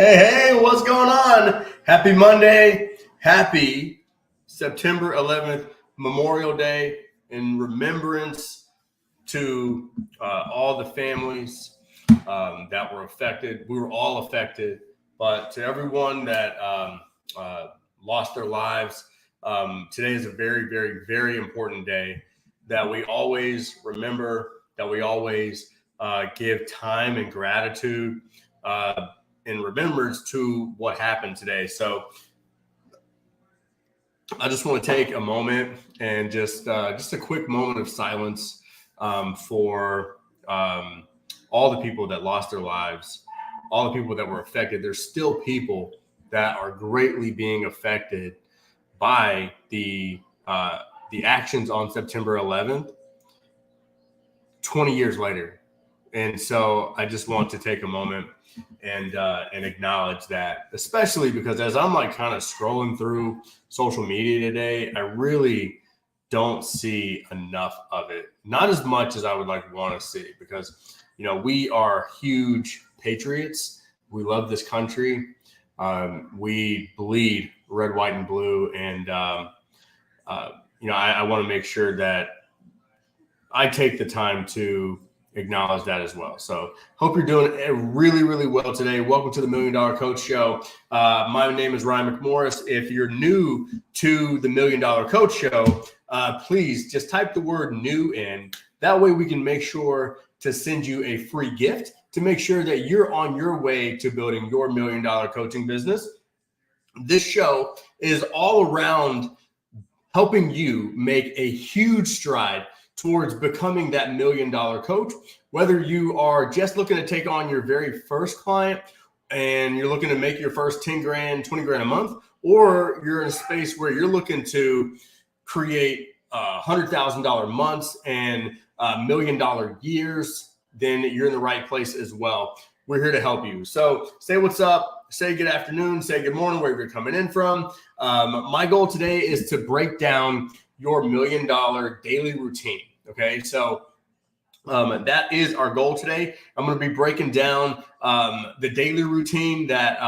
Hey, what's going on? Happy Monday. Happy September 11th, Memorial Day, in remembrance to all the families that were affected. We were all affected, but to everyone that lost their lives, today is a very, very, very important day that we always remember, that we always give time and gratitude in remembrance to what happened today. So I just want to take a moment and just a quick moment of silence for all the people that lost their lives, all the people that were affected. There's still people that are greatly being affected by the actions on September 11th, 20 years later. And so I just want to take a moment and acknowledge that, especially because as I'm like kind of scrolling through social media today, I really don't see enough of it. Not as much as I would like want to see, because, you know, we are huge patriots. We love this country. We bleed red, white, and blue. And, I want to make sure that I take the time to acknowledge that as well. So hope you're doing really, really well today. Welcome to the $1 Million Coach Show. My name is Ryan McMorris. If you're new to the $1 Million Coach Show, please just type the word new in. That way we can make sure to send you a free gift to make sure that you're on your way to building your $1 Million coaching business. This show is all around helping you make a huge stride towards becoming that $1 million coach, whether you are just looking to take on your very first client and you're looking to make your first 10 grand, 20 grand a month, or you're in a space where you're looking to create $100,000 months and $1 million years, then you're in the right place as well. We're here to help you. So say what's up, say good afternoon, say good morning, wherever you're coming in from. My goal today is to break down your $1 million daily routine. Okay, so that is our goal today. I'm going to be breaking down the daily routine that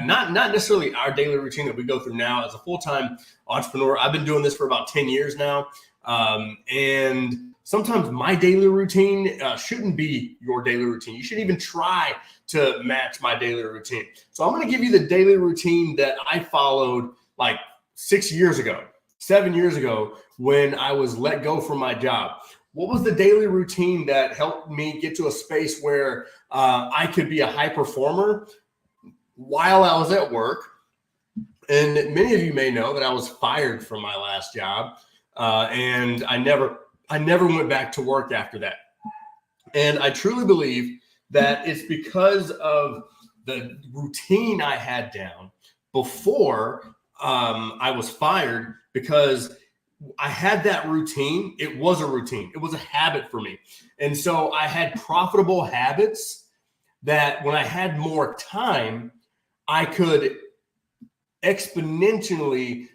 not necessarily our daily routine that we go through now as a full-time entrepreneur. I've been doing this for about 10 years now, and sometimes my daily routine shouldn't be your daily routine. You shouldn't even try to match my daily routine. So I'm going to give you the daily routine that I followed like 6 years ago. 7 years ago when I was let go from my job. What was the daily routine that helped me get to a space where I could be a high performer while I was at work? And many of you may know that I was fired from my last job, and I never went back to work after that. And I truly believe that it's because of the routine I had down before I was fired, because I had that routine. It was a routine. It was a habit for me. And so I had profitable habits that when I had more time, I could exponentially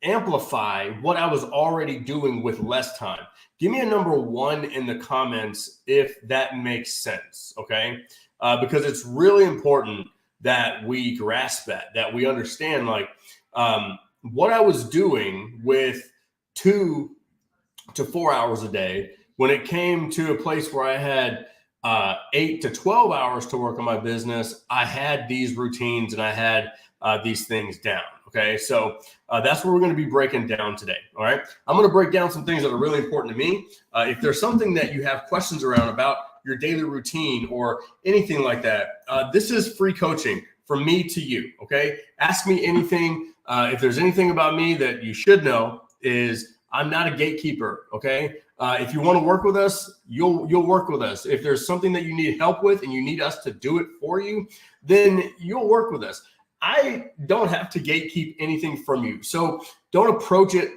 amplify what I was already doing with less time. Give me a number 1 in the comments if that makes sense, okay? Because it's really important that we grasp that we understand, like, what I was doing with 2 to 4 hours a day, when it came to a place where I had 8 to 12 hours to work on my business, I had these routines and I had these things down. Okay, so that's what we're going to be breaking down today. All right, I'm going to break down some things that are really important to me. If there's something that you have questions around about your daily routine or anything like that, this is free coaching from me to you. Okay, ask me anything. If there's anything about me that you should know, is I'm not a gatekeeper. Okay, if you want to work with us, you'll work with us. If there's something that you need help with and you need us to do it for you, then you'll work with us. I don't have to gatekeep anything from you. So don't approach it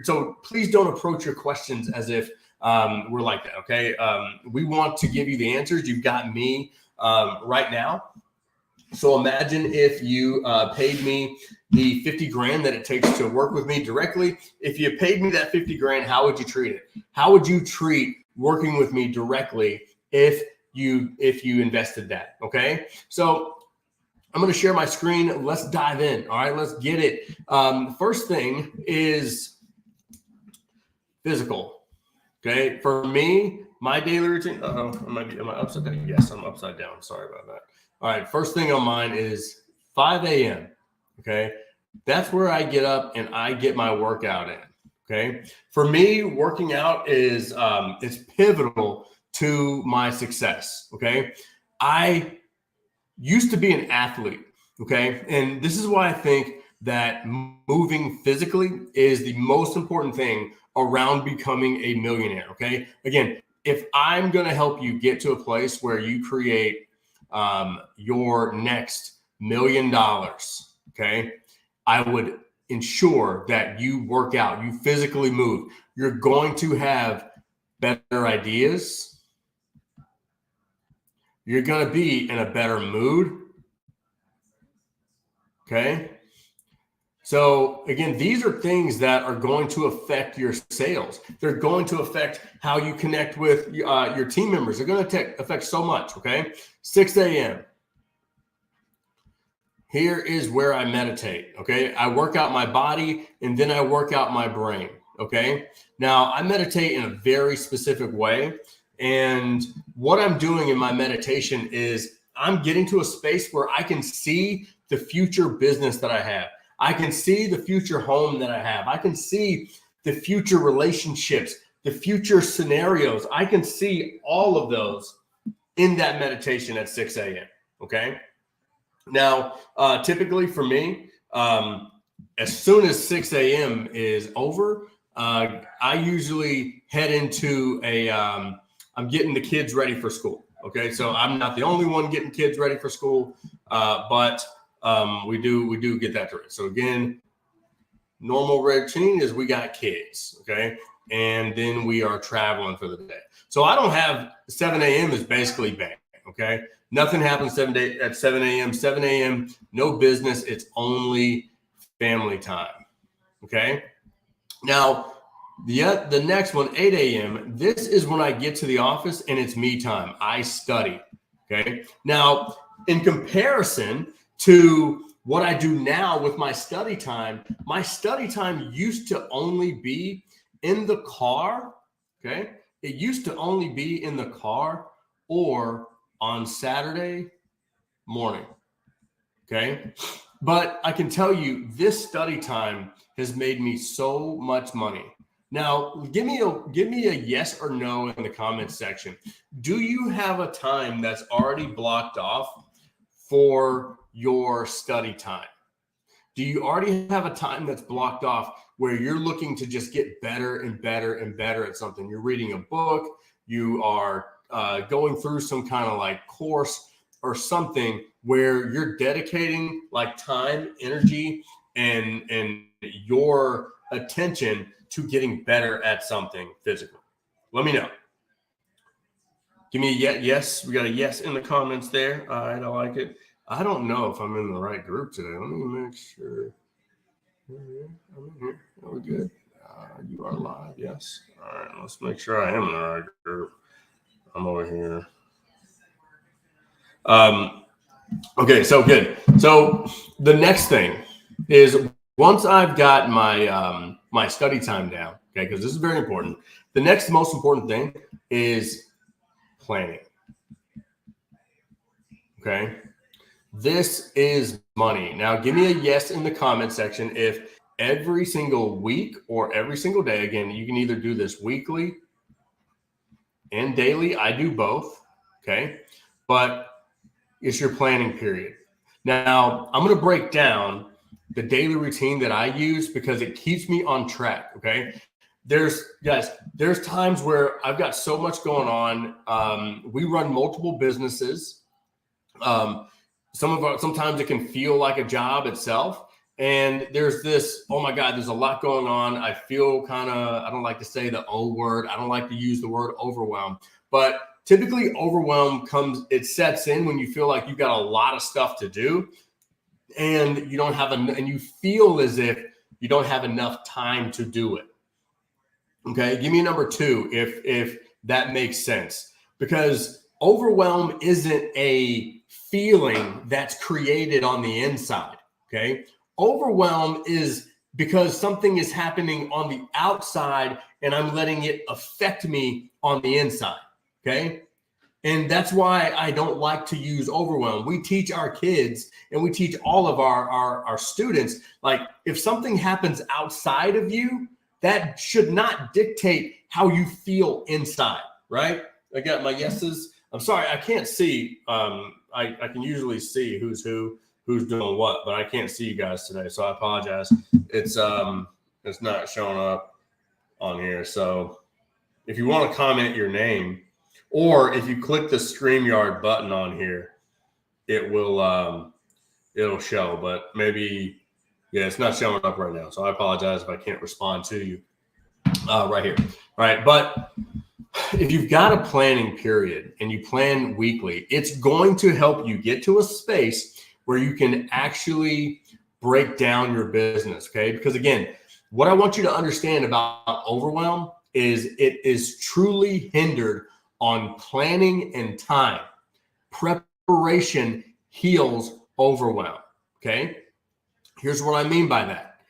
so please don't approach your questions as if we're like that. Okay. We want to give you the answers. You've got me right now. So imagine if you paid me the 50 grand that it takes to work with me directly. If you paid me that 50 grand, how would you treat it? How would you treat working with me directly if you invested that? Okay. So I'm going to share my screen. Let's dive in. All right, let's get it. First thing is physical. Okay, for me, my daily routine. Am I upside down? Yes, I'm upside down. Sorry about that. All right, first thing on mine is 5 a.m. Okay, that's where I get up and I get my workout in. Okay, for me, working out is it's pivotal to my success. Okay, I used to be an athlete. Okay, and this is why I think that moving physically is the most important thing around becoming a millionaire. Okay, again, if I'm going to help you get to a place where you create your next $1 million, okay, I would ensure that you work out, you physically move. You're going to have better ideas. You're going to be in a better mood. Okay. So again, these are things that are going to affect your sales. They're going to affect how you connect with your team members. They're going to affect so much. Okay. 6 a.m. Here is where I meditate. Okay. I work out my body and then I work out my brain. Okay. Now I meditate in a very specific way. And what I'm doing in my meditation is I'm getting to a space where I can see the future business that I have. I can see the future home that I have. I can see the future relationships, the future scenarios. I can see all of those in that meditation at 6 a.m. Okay. Now, typically for me, as soon as 6 a.m. is over, I usually head into I'm getting the kids ready for school. Okay. So I'm not the only one getting kids ready for school, but we do get that right. So again, normal routine is we got kids. Okay. And then we are traveling for the day. So I don't have 7 a.m. is basically bang. Okay. Nothing happens at 7 a.m. 7 a.m. No business. It's only family time. Okay. Now, the next one, 8 a.m., this is when I get to the office and it's me time. I study. Okay. Now, in comparison to what I do now with my study time used to only be in the car. Okay. It used to only be in the car or on Saturday morning. Okay. But I can tell you this study time has made me so much money. Now, give me a yes or no in the comments section. Do you have a time that's already blocked off for your study time? Do you already have a time that's blocked off where you're looking to just get better and better and better at something? You're reading a book, you are going through some kind of like course or something where you're dedicating like time, energy, and your attention to getting better at something physically. Let me know. Give me a yes. We got a yes in the comments there. All right, I like it. I don't know if I'm in the right group today. Let me make sure. I'm in here. We're good. You are live. Yes. All right. Let's make sure I am in the right group. I'm over here. Okay. So good. So the next thing is once I've got my my study time down, okay, because this is very important. The next most important thing is planning. Okay. This is money. Now, give me a yes in the comment section if every single week or every single day, again, you can either do this weekly and daily. I do both. Okay. But it's your planning period. Now, I'm going to break down the daily routine that I use because it keeps me on track. Okay. There's times where I've got so much going on. We run multiple businesses. Sometimes it can feel like a job itself. And there's this, oh my God, there's a lot going on. I feel I don't like to say the O word. I don't like to use the word overwhelm, but typically overwhelm it sets in when you feel like you've got a lot of stuff to do and you don't have and you feel as if you don't have enough time to do it. Okay. Give me number 2, if that makes sense, because overwhelm isn't a feeling that's created on the inside. Okay. Overwhelm is because something is happening on the outside and I'm letting it affect me on the inside. Okay. And that's why I don't like to use overwhelm. We teach our kids and we teach all of our students, like if something happens outside of you, that should not dictate how you feel inside, right? I got my yeses. I'm sorry, I can't see. I can usually see who's doing what, but I can't see you guys today. So I apologize. It's not showing up on here. So if you want to comment your name, or if you click the StreamYard button on here, it will it'll show, but maybe, yeah, it's not showing up right now. So I apologize if I can't respond to you right here. All right. But if you've got a planning period and you plan weekly, it's going to help you get to a space where you can actually break down your business. Okay. Because again, what I want you to understand about overwhelm is it is truly hindered on planning and time. Preparation heals overwhelm. Okay. Here's what I mean by that.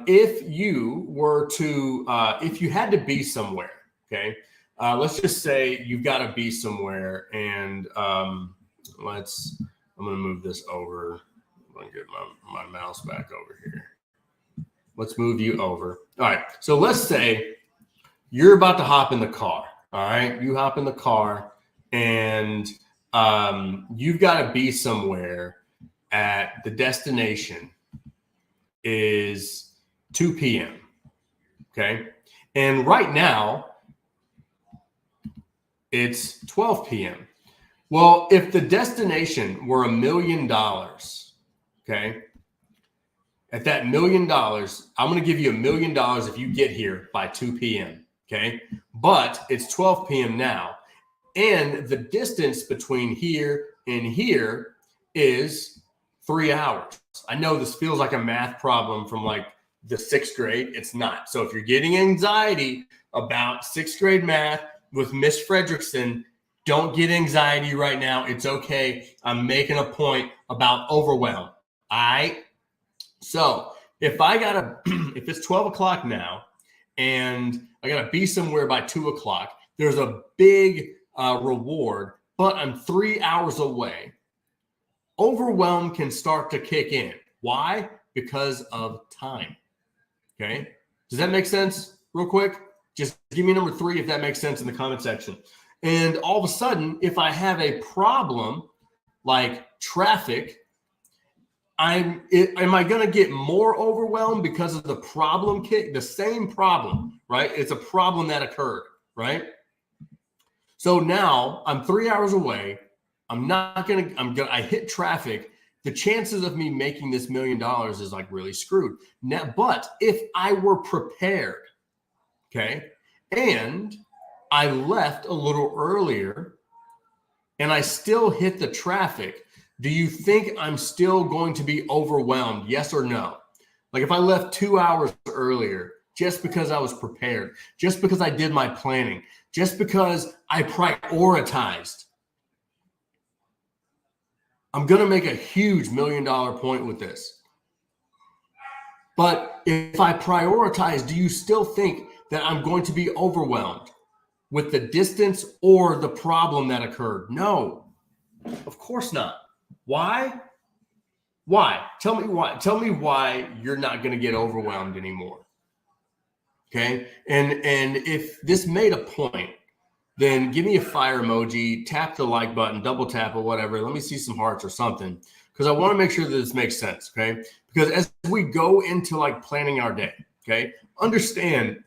If you were to, if you had to be somewhere, okay, let's just say you've got to be somewhere, and I'm going to move this over. I'm going to get my mouse back over here. Let's move you over. All right. So let's say you're about to hop in the car. All right. You hop in the car and you've got to be somewhere at the destination is 2 p.m. Okay. And right now it's 12 p.m. Well, if the destination were $1 million, okay, at that $1 million, I'm going to give you $1 million if you get here by 2 p.m. Okay. But it's 12 p.m. now. And the distance between here and here is 3 hours. I know this feels like a math problem from like the 6th grade. It's not. So if you're getting anxiety about 6th grade math with Miss Fredrickson, don't get anxiety right now. It's okay. I'm making a point about overwhelm. All right. So if if it's 12 o'clock now and I got to be somewhere by 2 o'clock, there's a big reward, but I'm 3 hours away. Overwhelm can start to kick in. Why? Because of time. Okay. Does that make sense real quick? Just give me number 3 if that makes sense in the comment section. And all of a sudden, if I have a problem like traffic, am I going to get more overwhelmed because of the problem the same problem, right? It's a problem that occurred, right? So now I'm 3 hours away. I hit traffic. The chances of me making this $1 million is like really screwed. Now, but if I were prepared, okay, and I left a little earlier and I still hit the traffic, do you think I'm still going to be overwhelmed? Yes or no? Like if I left 2 hours earlier, just because I was prepared, just because I did my planning, just because I prioritized, I'm going to make a huge $1 million point with this. But if I prioritize, do you still think that I'm going to be overwhelmed with the distance or the problem that occurred? No, of course not. Why? Why? Tell me why. Tell me why you're not going to get overwhelmed anymore. Okay. And if this made a point, then give me a fire emoji, tap the like button, double tap or whatever. Let me see some hearts or something, because I want to make sure that this makes sense. Okay. Because as we go into like planning our day, okay, understand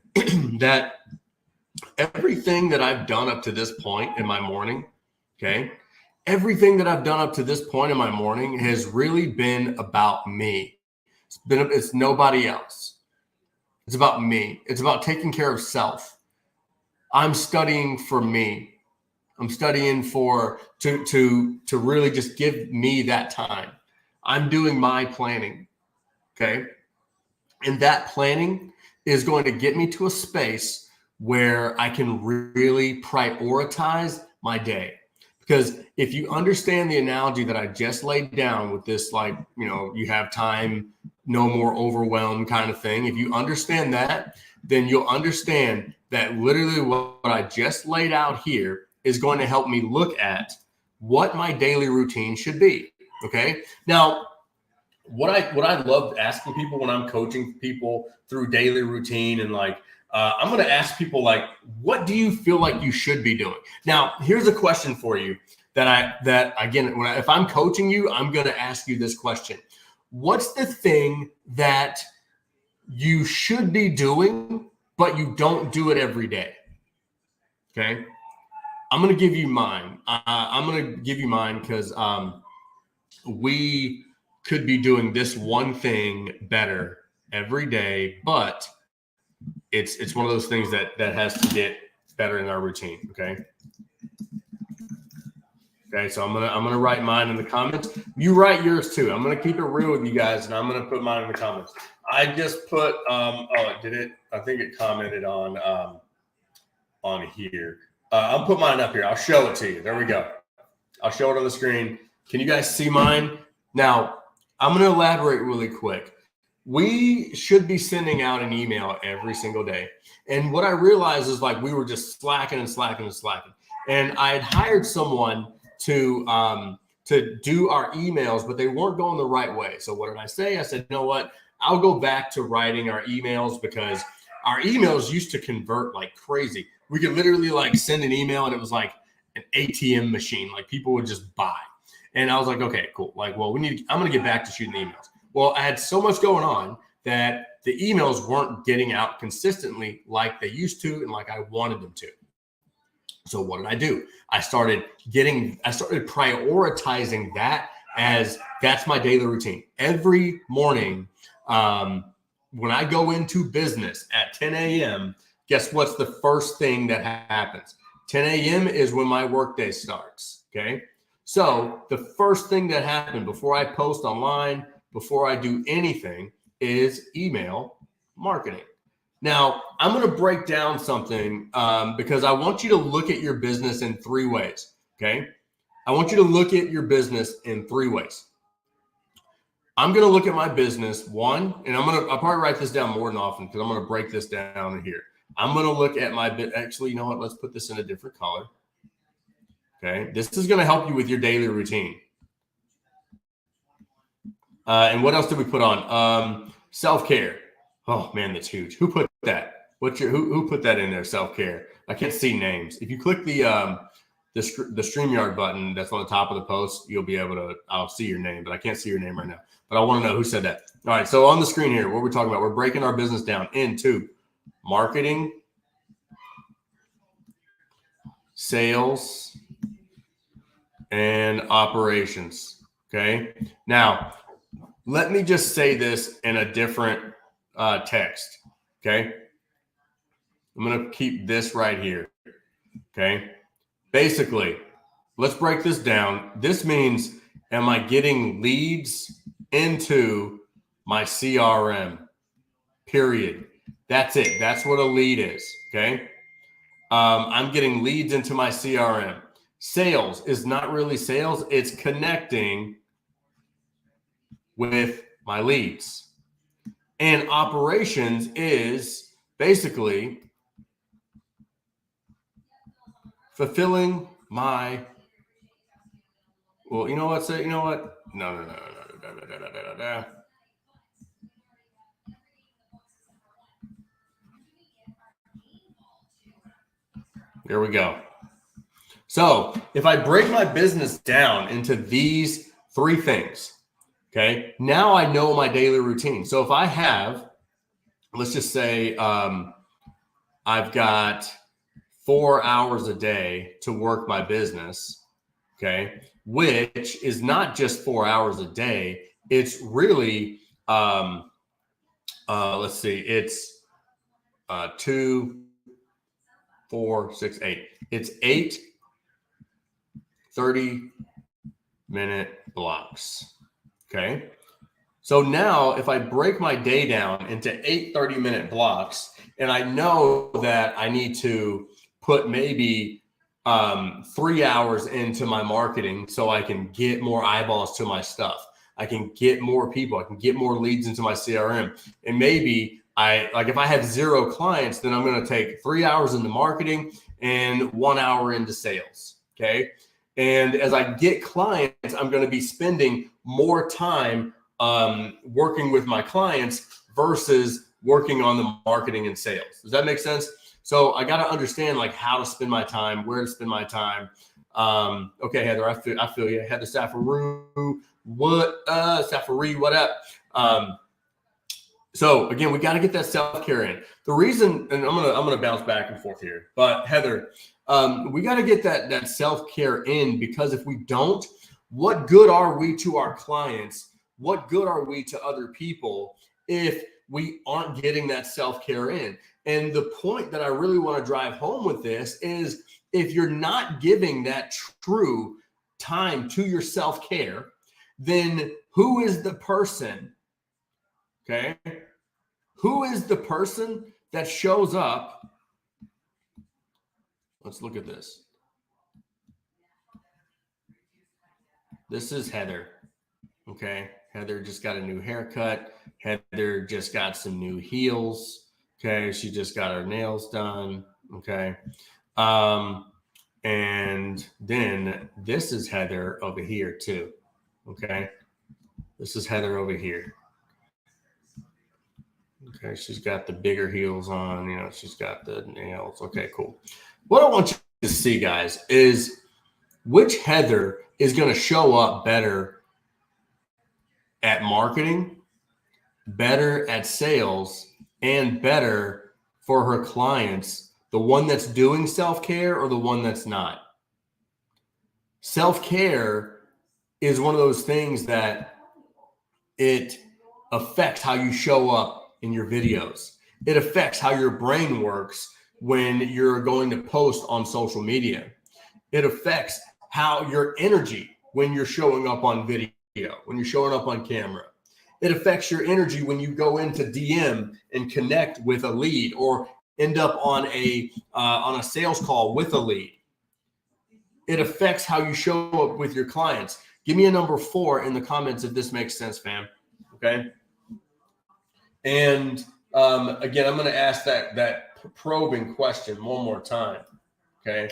that everything that I've done up to this point in my morning, okay, everything that I've done up to this point in my morning has really been about me. It's nobody else. It's about me. It's about taking care of self. I'm studying for me. I'm studying to really just give me that time. I'm doing my planning. Okay. And that planning is going to get me to a space where I can really prioritize my day. Because if you understand the analogy that I just laid down with this, like, you have time, no more overwhelm kind of thing. If you understand that, then you'll understand that literally what I just laid out here is going to help me look at what my daily routine should be. Okay. Now, what I love asking people when I'm coaching people through daily routine, and I'm going to ask people, what do you feel like you should be doing? Now, here's a question for you that again, if I'm coaching you, I'm going to ask you this question. What's the thing that you should be doing, but you don't do it every day? Okay. I'm going to give you mine. I'm going to give you mine because we could be doing this one thing better every day, but it's one of those things that has to get better in our routine. Okay. Okay. So I'm gonna write mine in the comments. You write yours too. I'm gonna keep it real with you guys, and I'm gonna put mine in the comments. I just put it did it. I think it commented on here. I'll put mine up here. I'll show it to you. There we go. I'll show it on the screen. Can you guys see mine? Now, I'm going to elaborate really quick. We should be sending out an email every single day. And what I realized is we were just slacking. And I had hired someone to do our emails, but they weren't going the right way. So what did I say? I said, you know what? I'll go back to writing our emails, because our emails used to convert like crazy. We could literally send an email and it was like an ATM machine. People would just buy. And I was like, okay, cool. I'm going to get back to shooting emails. Well, I had so much going on that the emails weren't getting out consistently like they used to and like I wanted them to. So what did I do? I started prioritizing that as that's my daily routine. Every morning, when I go into business at 10 a.m., guess what's the first thing that happens? 10 a.m. is when my workday starts, okay? So the first thing that happened before I post online, before I do anything, is email marketing. Now, I'm going to break down something because I want you to look at your business in 3 ways, okay? I want you to look at your business in 3 ways. I'm going to look at my business, one, and I'll probably write this down more than often because I'm going to break this down in here. I'm going to look at actually, you know what? Let's put this in a different color. Okay. This is going to help you with your daily routine. And what else did we put on? Self-care. Oh man, that's huge. Who put that? Who put that in there? Self-care. I can't see names. If you click the StreamYard button that's on the top of the post, you'll be able to, I'll see your name, but I can't see your name right now. But I want to know who said that. All right. So on the screen here, what we're talking about, we're breaking our business down into marketing, sales, and operations. Okay. Now, let me just say this in a different text. Okay. I'm going to keep this right here. Okay. Basically, let's break this down. This means, am I getting leads into my CRM? Period. That's it. That's what a lead is. Okay. I'm getting leads into my CRM. Sales is not really sales. It's connecting with my leads. And operations is basically fulfilling my, well, you know what? No. There we go. So if I break my business down into these 3 things, okay, now I know my daily routine. So if I have, let's just say I've got 4 hours a day to work my business, okay, which is not just 4 hours a day. It's really, let's see, it's 2, 4, 6, 8. It's 8 30-minute blocks. Okay. So now if I break my day down into 8 30-minute blocks, and I know that I need to put maybe 3 hours into my marketing so I can get more eyeballs to my stuff. I can get more people. I can get more leads into my CRM. And maybe if I have 0 clients, then I'm going to take 3 hours into marketing and 1 hour into sales. Okay. And as I get clients, I'm going to be spending more time working with my clients versus working on the marketing and sales. Does that make sense? So I got to understand like how to spend my time, where to spend my time. Okay, Heather, I feel you. Heather Safaroo, Safaree, what up? So again, we got to get that self-care in. The reason, and I'm gonna bounce back and forth here, but Heather, we got to get that self-care in, because if we don't, what good are we to our clients? What good are we to other people if we aren't getting that self-care in? And the point that I really want to drive home with this is, if you're not giving that true time to your self-care, then who is the person, okay? Who is the person that shows up? Let's look at this. This is Heather, okay? Heather just got a new haircut. Heather just got some new heels. Okay, she just got her nails done. Okay. And then this is Heather over here too. Okay. This is Heather over here. Okay, she's got the bigger heels on, she's got the nails. Okay, cool. What I want you to see, guys, is which Heather is going to show up better at marketing, better at sales, and better for her clients, the one that's doing self-care or the one that's not. Self-care is one of those things that it affects how you show up in your videos. It affects how your brain works when you're going to post on social media. It affects how your energy when you're showing up on video, when you're showing up on camera. It affects your energy when you go into DM and connect with a lead, or end up on a sales call with a lead. It affects how you show up with your clients. Give me a number 4 in the comments if this makes sense, fam. Okay. And again, I'm going to ask that probing question one more time. Okay.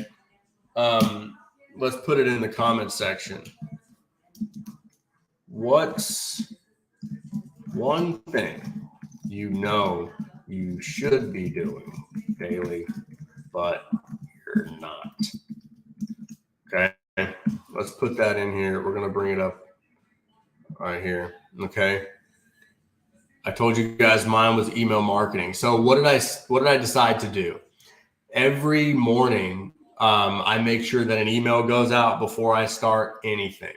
Let's put it in the comment section. What's one thing you should be doing daily, but you're not? Okay, let's put that in here. We're going to bring it up right here. Okay. I told you guys mine was email marketing. So what did I decide to do? Every morning, I make sure that an email goes out before I start anything.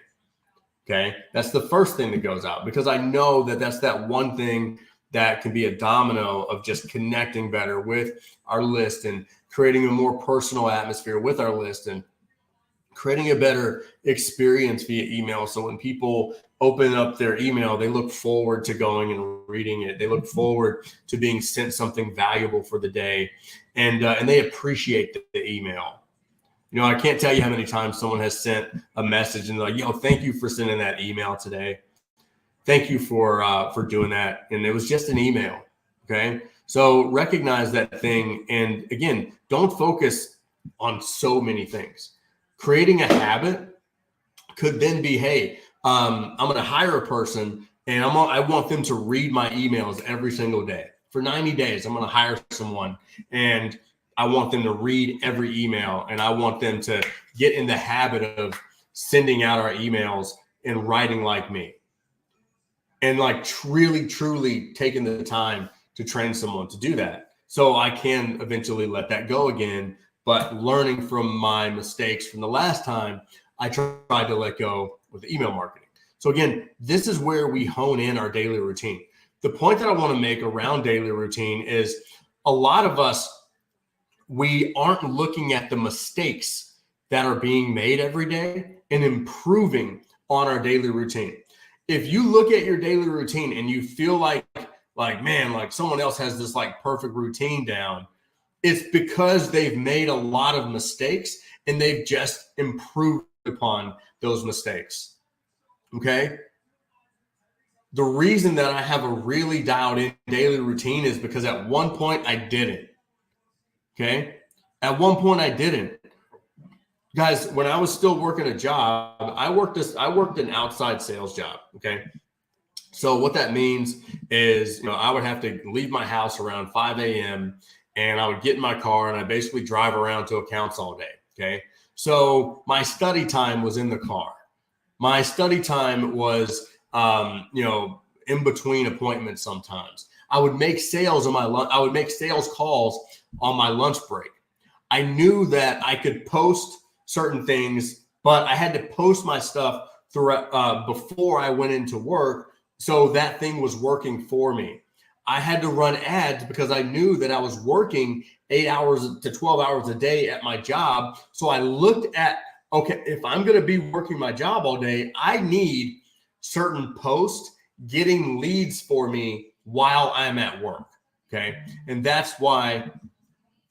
Okay. That's the first thing that goes out, because I know that that's that one thing that can be a domino of just connecting better with our list and creating a more personal atmosphere with our list and creating a better experience via email. So when people open up their email, they look forward to going and reading it. They look forward to being sent something valuable for the day, and they appreciate the email. I can't tell you how many times someone has sent a message and they're like, thank you for sending that email today. Thank you for doing that. And it was just an email. Okay. So recognize that thing. And again, don't focus on so many things. Creating a habit could then be, hey, I'm going to hire a person and I want them to read my emails every single day. For 90 days, I'm going to hire someone and I want them to read every email, and I want them to get in the habit of sending out our emails and writing like me. And like really, truly taking the time to train someone to do that. So I can eventually let that go again, but learning from my mistakes from the last time, I tried to let go with the email marketing. So again, this is where we hone in our daily routine. The point that I want to make around daily routine is a lot of us, we aren't looking at the mistakes that are being made every day and improving on our daily routine. If you look at your daily routine and you feel like man, like someone else has this like perfect routine down, it's because they've made a lot of mistakes and they've just improved upon those mistakes. Okay. The reason that I have a really dialed in daily routine is because at one point I didn't. Okay. At one point I didn't. Guys, when I was still working a job, I worked an outside sales job. Okay. So what that means is, I would have to leave my house around 5 a.m. and I would get in my car and I basically drive around to accounts all day. Okay. So my study time was in the car. My study time was, in between appointments. Sometimes I would make sales on my lunch. I would make sales calls on my lunch break. I knew that I could post certain things, but I had to post my stuff throughout before I went into work. So that thing was working for me. I had to run ads because I knew that I was working 8 hours to 12 hours a day at my job. So I looked at, okay, if I'm going to be working my job all day, I need certain posts getting leads for me while I'm at work. Okay. And that's why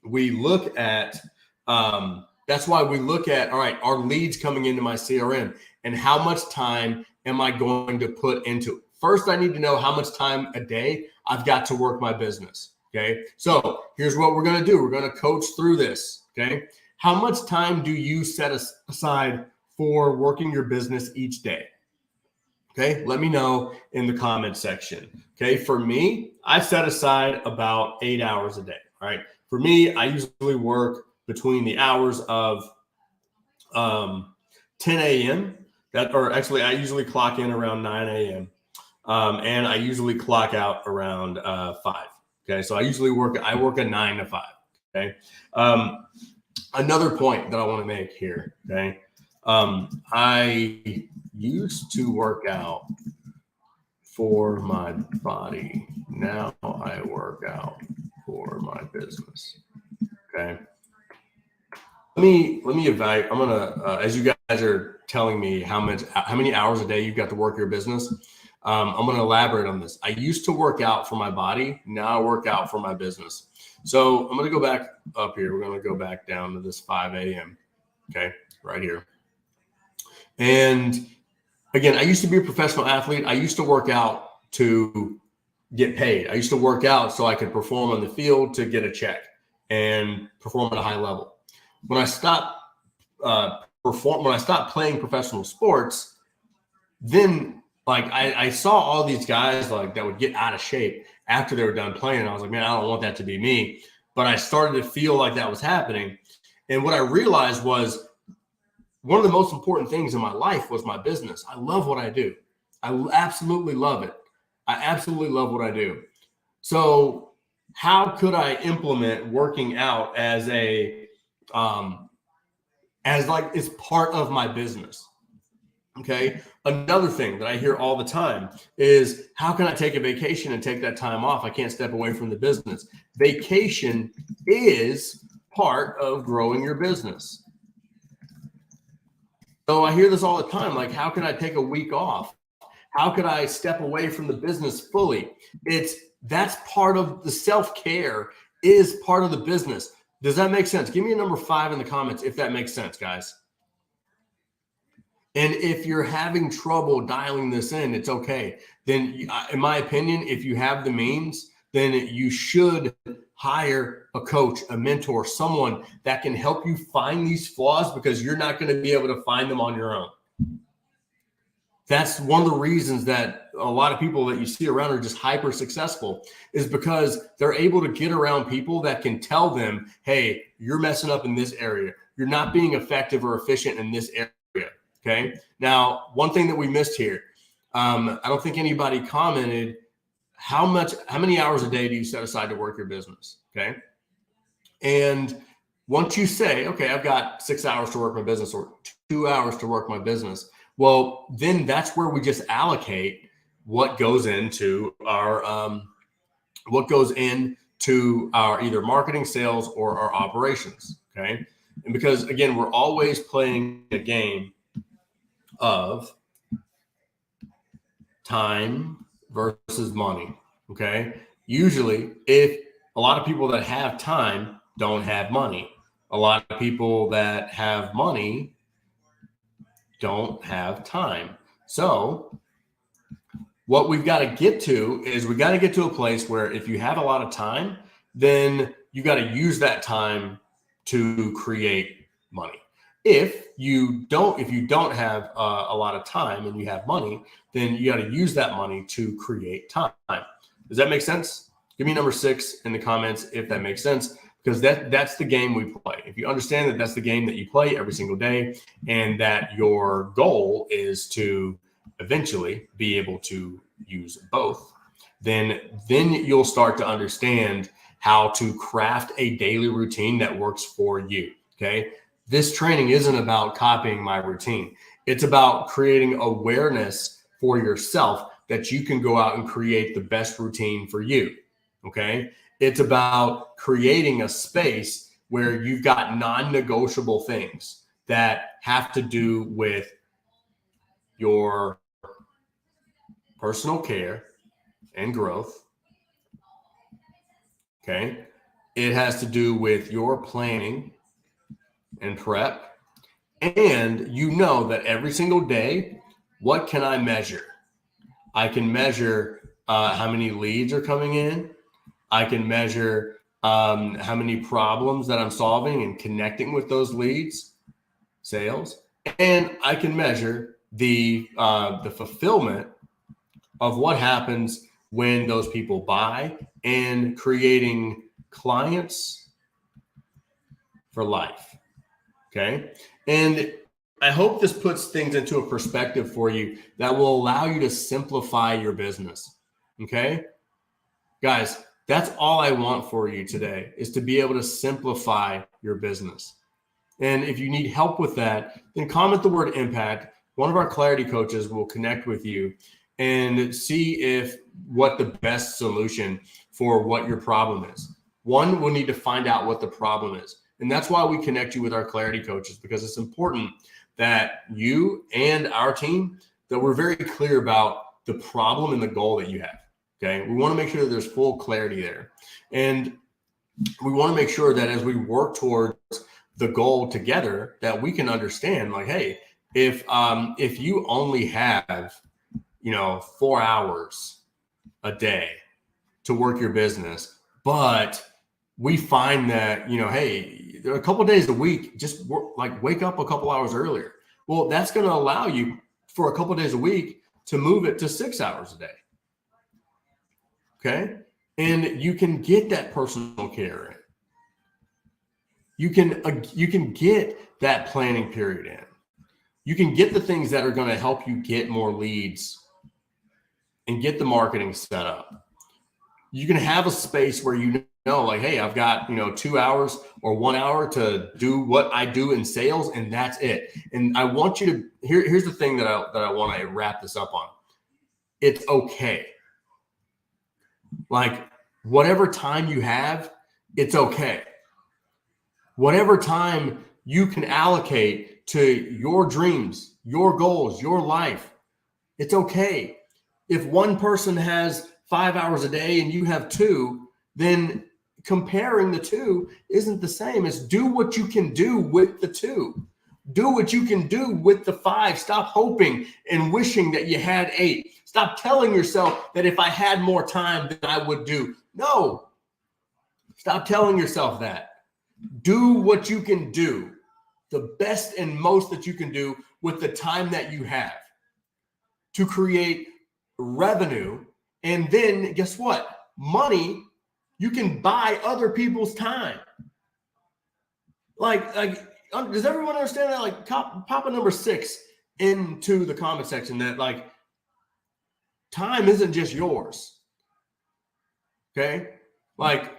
we look at, all right, are leads coming into my CRM and how much time am I going to put into it? First, I need to know how much time a day I've got to work my business. Okay. So here's what we're going to do. We're going to coach through this. Okay. How much time do you set aside for working your business each day? Okay. Let me know in the comment section. Okay. For me, I set aside about 8 hours a day. All right. For me, I usually work between the hours of 10 a.m. I usually clock in around 9 a.m. And I usually clock out around 5. Okay. So I work a 9 to 5. Okay. Another point that I want to make here. Okay. I used to work out for my body. Now I work out for my business. Okay. Let me evaluate. I'm gonna, as you guys are telling me how many hours a day you've got to work your business, I'm gonna elaborate on this. I used to work out for my body. Now I work out for my business. So I'm gonna go back up here. We're gonna go back down to this 5 a.m. Okay, right here. And again, I used to be a professional athlete. I used to work out to get paid. I used to work out so I could perform on the field to get a check and perform at a high level. When I stopped playing professional sports, then I saw all these guys that would get out of shape after they were done playing. And I was like, man, I don't want that to be me. But I started to feel like that was happening. And what I realized was one of the most important things in my life was my business. I love what I do. I absolutely love it. I absolutely love what I do. So how could I implement working out as it's part of my business? Okay. Another thing that I hear all the time is, how can I take a vacation and take that time off? I can't step away from the business. Vacation is part of growing your business. So I hear this all the time. Like, how can I take a week off? How could I step away from the business fully? That's part of the self-care, is part of the business. Does that make sense? Give me a number 5 in the comments if that makes sense, guys. And if you're having trouble dialing this in, it's okay. Then, in my opinion, if you have the means, then you should hire a coach, a mentor, someone that can help you find these flaws, because you're not going to be able to find them on your own. That's one of the reasons that a lot of people that you see around are just hyper successful, is because they're able to get around people that can tell them, hey, you're messing up in this area. You're not being effective or efficient in this area. Okay. Now, one thing that we missed here, I don't think anybody commented, how many hours a day do you set aside to work your business? Okay. And once you say, okay, I've got 6 hours to work my business, or 2 hours to work my business, well, then that's where we just allocate what goes into our either marketing, sales, or our operations. Okay. And because, again, we're always playing a game of time versus money. Okay. Usually, if a lot of people that have time don't have money, A lot of people that have money don't have time. So what we've got to get to is we got to get to a place where if you have a lot of time, then you got to use that time to create money. If you don't have a lot of time and you have money, then you got to use that money to create time. Does that make sense? Give me number 6 in the comments if that makes sense, because that's the game we play. If you understand that that's the game that you play every single day, and that your goal is to eventually be able to use both, then you'll start to understand how to craft a daily routine that works for you. Okay. This training isn't about copying my routine. It's about creating awareness for yourself that you can go out and create the best routine for you. Okay. It's about creating a space where you've got non-negotiable things that have to do with your personal care and growth. Okay. It has to do with your planning and prep. And you know that every single day, what can I measure? I can measure how many leads are coming in. I can measure how many problems that I'm solving and connecting with those leads, sales. And I can measure the fulfillment of what happens when those people buy, and creating clients for life. Okay. And I hope this puts things into a perspective for you that will allow you to simplify your business. Okay. Guys, that's all I want for you today, is to be able to simplify your business. And if you need help with that, then comment the word impact. One of our clarity coaches will connect with you and see if what the best solution for what your problem is. One, we'll need to find out what the problem is. And that's why we connect you with our clarity coaches, because it's important that you and our team, that we're very clear about the problem and the goal that you have. Okay. We want to make sure that there's full clarity there. And we want to make sure that as we work towards the goal together, that we can understand, like, hey, if you only have 4 hours a day to work your business, but we find that hey, there are a couple of days a week, just wake up a couple hours earlier. Well, that's going to allow you for a couple of days a week to move it to 6 hours a day. Okay, and you can get that personal care in. You can get that planning period in. You can get the things that are going to help you get more leads and get the marketing set up. You can have a space where like, hey, I've got 2 hours or 1 hour to do what I do in sales, and that's it. And I want you to here's the thing that I want to wrap this up on. It's okay. Like, whatever time you have, it's okay. Whatever time you can allocate to your dreams, your goals, your life, it's okay. If one person has 5 hours a day and you have 2, then comparing the 2 isn't the same. It's do what you can do with the 2. Do what you can do with the 5. Stop hoping and wishing that you had 8. Stop telling yourself that if I had more time, then I would do. No. Stop telling yourself that. Do what you can do, the best and most that you can do with the time that you have to create revenue. And then guess what? Money, you can buy other people's time. Like, does everyone understand that? Like, pop a number 6 into the comment section, that like, time isn't just yours. Okay. Like,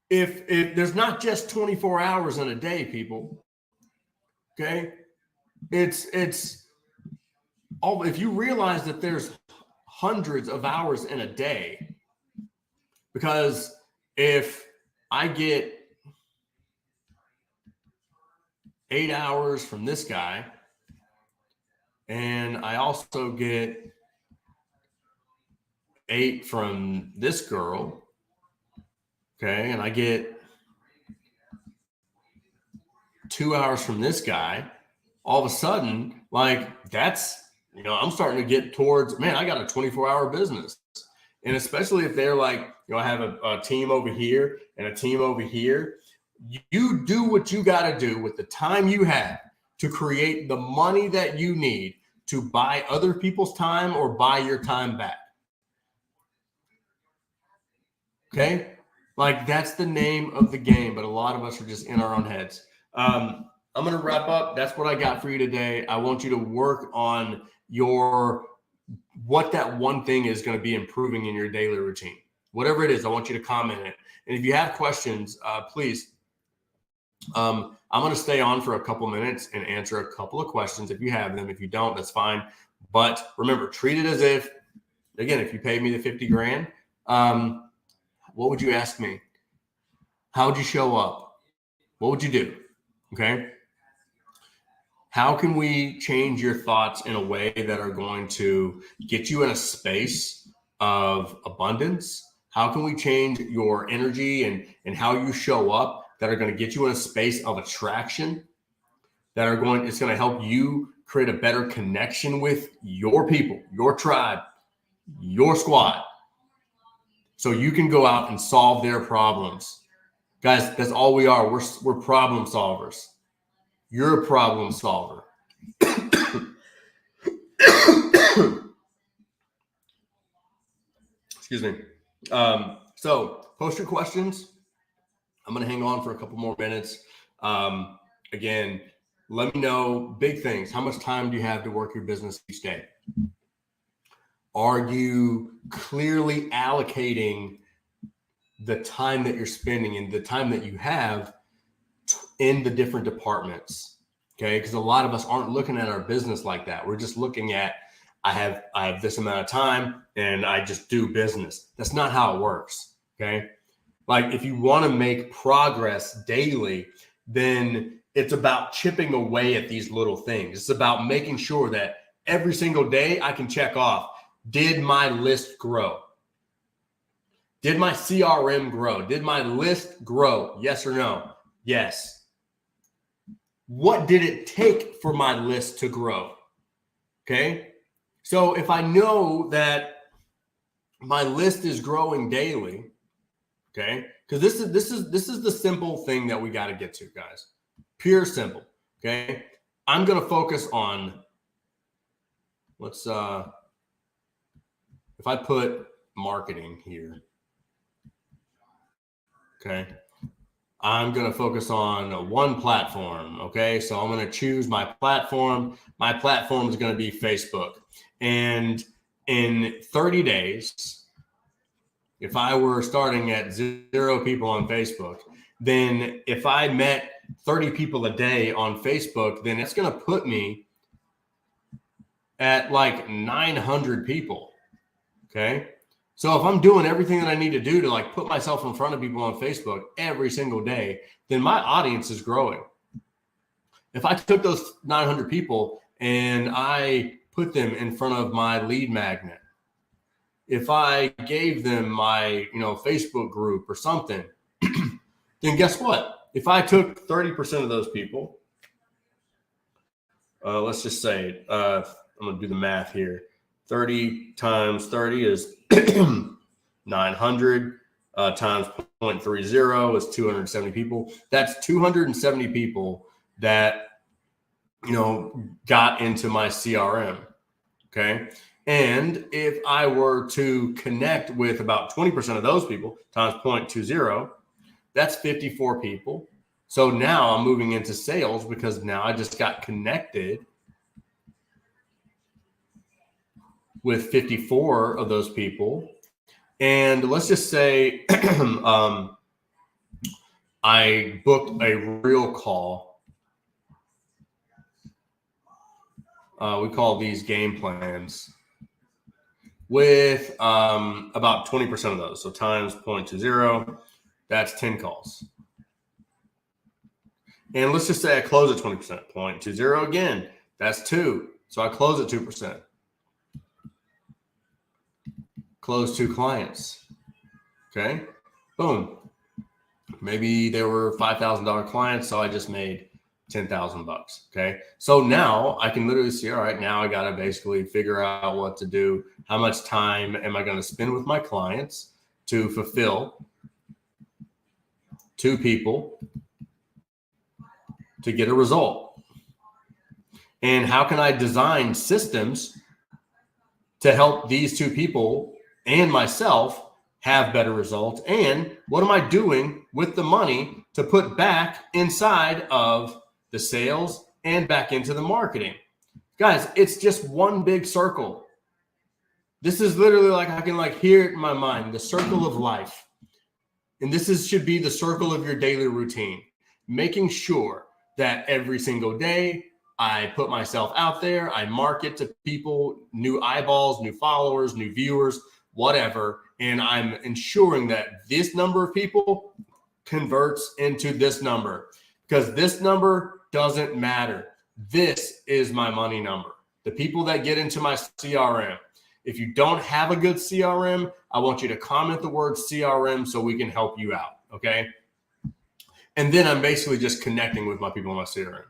if there's not just 24 hours in a day, people. Okay. It's all, if you realize that there's hundreds of hours in a day, because if I get 8 hours from this guy, and I also get 8 from this girl, okay, and I get 2 hours from this guy, all of a sudden, like that's, I'm starting to get towards, man, I got a 24-hour business. And especially if they're like, I have a team over here and a team over here, you do what you got to do with the time you have to create the money that you need to buy other people's time or buy your time back. Okay? Like that's the name of the game, but a lot of us are just in our own heads. I'm going to wrap up. That's what I got for you today. I want you to work on what that one thing is going to be improving in your daily routine. Whatever it is, I want you to comment it. And if you have questions, please, I'm going to stay on for a couple minutes and answer a couple of questions if you have them. If you don't, that's fine. But remember, treat it as if, again, if you paid me the 50 grand, what would you ask me? How would you show up? What would you do? Okay. How can we change your thoughts in a way that are going to get you in a space of abundance? How can we change your energy and how you show up that are going to get you in a space of attraction it's going to help you create a better connection with your people, your tribe, your squad, so you can go out and solve their problems. Guys, that's all we are. We're problem solvers. You're a problem solver. Excuse me. So post your questions. I'm going to hang on for a couple more minutes. Again, let me know big things. How much time do you have to work your business each day? Are you clearly allocating the time that you're spending and the time that you have in the different departments? Okay. Because a lot of us aren't looking at our business like that. We're just looking at, I have this amount of time and I just do business. That's not how it works. Okay. Like if you want to make progress daily, then it's about chipping away at these little things. It's about making sure that every single day I can check off, did my list grow? Did my CRM grow? Did my list grow? Yes or no? Yes. What did it take for my list to grow? Okay. So if I know that my list is growing daily, okay, because this is the simple thing that we got to get to, guys. Pure simple. Okay. I'm going to focus on, if I put marketing here, okay, I'm going to focus on one platform. Okay. So I'm going to choose my platform. My platform is going to be Facebook. And in 30 days, if I were starting at 0 people on Facebook, then if I met 30 people a day on Facebook, then it's going to put me at like 900 people. Okay. So if I'm doing everything that I need to do to like put myself in front of people on Facebook every single day, then my audience is growing. If I took those 900 people and I put them in front of my lead magnet, if I gave them my, Facebook group or something, then guess what? If I took 30% of those people, let's just say, I'm going to do the math here. 30 times 30 is 900 times 0.30 is 270 people. That's 270 people that, got into my CRM. Okay. And if I were to connect with about 20% of those people times 0.20, that's 54 people. So now I'm moving into sales because now I just got connected with 54 of those people. And let's just say I booked a real call. We call these game plans with about 20% of those. So times 0.20, that's 10 calls. And let's just say I close at 20%, 0.20 again, that's 2. So I close at 2%. Close 2 clients. Okay, boom. Maybe they were $5,000 clients, so I just made $10,000. Okay. So now I can literally see, all right, now I got to basically figure out what to do. How much time am I going to spend with my clients to fulfill 2 people to get a result? And how can I design systems to help these 2 people and myself have better results? And what am I doing with the money to put back inside of the sales and back into the marketing? Guys, it's just one big circle. This is literally like, I can hear it in my mind, the circle of life. And this should be the circle of your daily routine, making sure that every single day I put myself out there, I market to people, new eyeballs, new followers, new viewers, whatever. And I'm ensuring that this number of people converts into this number, because this number doesn't matter. This is my money number. The people that get into my CRM. If you don't have a good CRM, I want you to comment the word CRM so we can help you out. Okay. And then I'm basically just connecting with my people in my CRM.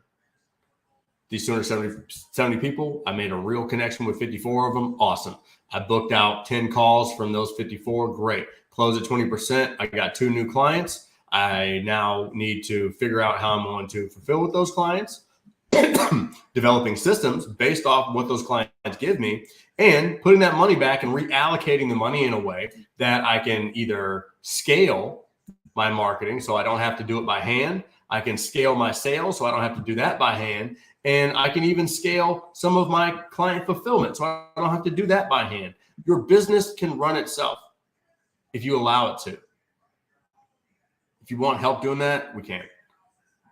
These 270 people, I made a real connection with 54 of them. Awesome. I booked out 10 calls from those 54. Great. Close at 20%. I got 2 new clients. I now need to figure out how I'm going to fulfill with those clients, developing systems based off what those clients give me, and putting that money back and reallocating the money in a way that I can either scale my marketing so I don't have to do it by hand. I can scale my sales so I don't have to do that by hand. And I can even scale some of my client fulfillment so I don't have to do that by hand. Your business can run itself if you allow it to. If you want help doing that, we can.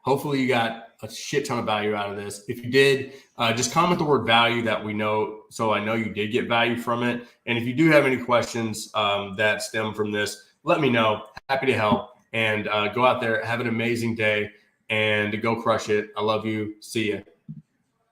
Hopefully you got a shit ton of value out of this. If you did, just comment the word value that we know, so I know you did get value from it. And if you do have any questions that stem from this, let me know. Happy to help. And go out there, have an amazing day, and go crush it. I love you. See ya.